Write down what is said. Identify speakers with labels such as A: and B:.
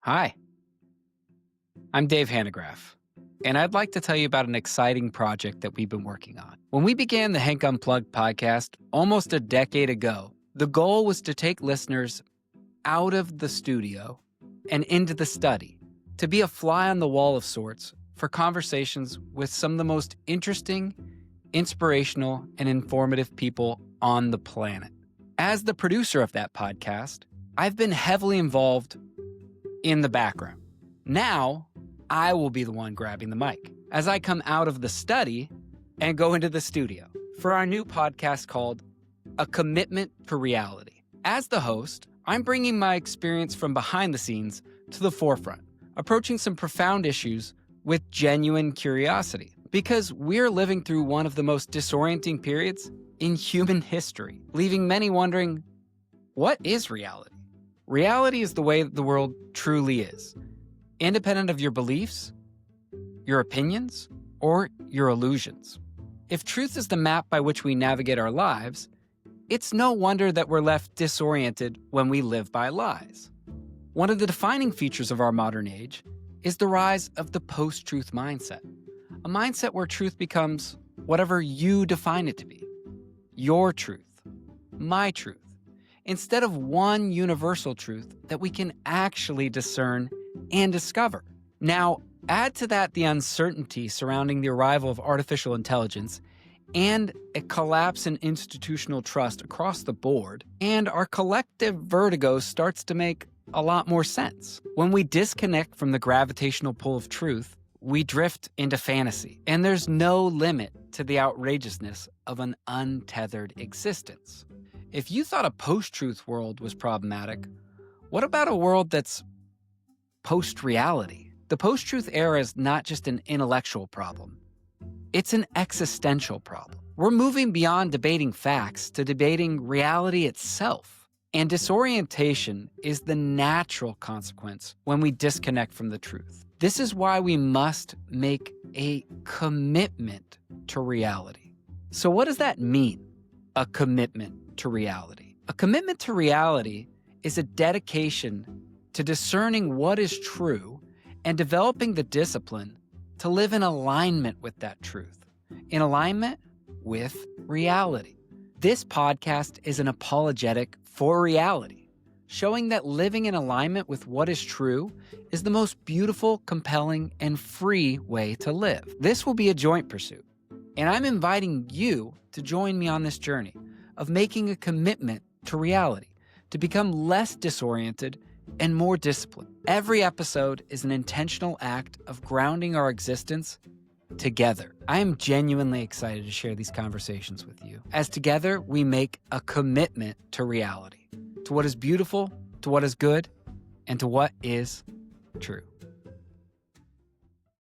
A: Hi, I'm Dave Hanegraaff, and I'd like to tell you about an exciting project that we've been working on. When we began the Hank Unplugged podcast almost a decade ago, the goal was to take listeners out of the studio and into the study, to be a fly on the wall of sorts for conversations with some of the most interesting, inspirational, and informative people on the planet. As the producer of that podcast, I've been heavily involved in the background. Now, I will be the one grabbing the mic as I come out of the study and go into the studio for our new podcast called A Commitment to Reality. As the host, I'm bringing my experience from behind the scenes to the forefront, approaching some profound issues with genuine curiosity, because we're living through one of the most disorienting periods in human history, leaving many wondering, what is reality? Reality is the way the world truly is, independent of your beliefs, your opinions, or your illusions. If truth is the map by which we navigate our lives, it's no wonder that we're left disoriented when we live by lies. One of the defining features of our modern age is the rise of the post-truth mindset, a mindset where truth becomes whatever you define it to be. Your truth, my truth, instead of one universal truth that we can actually discern and discover. Now, add to that the uncertainty surrounding the arrival of artificial intelligence and a collapse in institutional trust across the board, and our collective vertigo starts to make a lot more sense. When we disconnect from the gravitational pull of truth, we drift into fantasy, and there's no limit to the outrageousness of an untethered existence. If you thought a post-truth world was problematic, what about a world that's post-reality? The post-truth era is not just an intellectual problem. It's an existential problem. We're moving beyond debating facts to debating reality itself. And disorientation is the natural consequence when we disconnect from the truth. This is why we must make a commitment to reality. So what does that mean, a commitment to reality? A commitment to reality is a dedication to discerning what is true and developing the discipline to live in alignment with that truth, in alignment with reality. This podcast is an apologetic for reality, showing that living in alignment with what is true is the most beautiful, compelling, and free way to live. This will be a joint pursuit, and I'm inviting you to join me on this journey of making a commitment to reality, to become less disoriented and more disciplined. Every episode is an intentional act of grounding our existence together. I am genuinely excited to share these conversations with you, as together we make a commitment to reality, to what is beautiful, to what is good, and to what is true.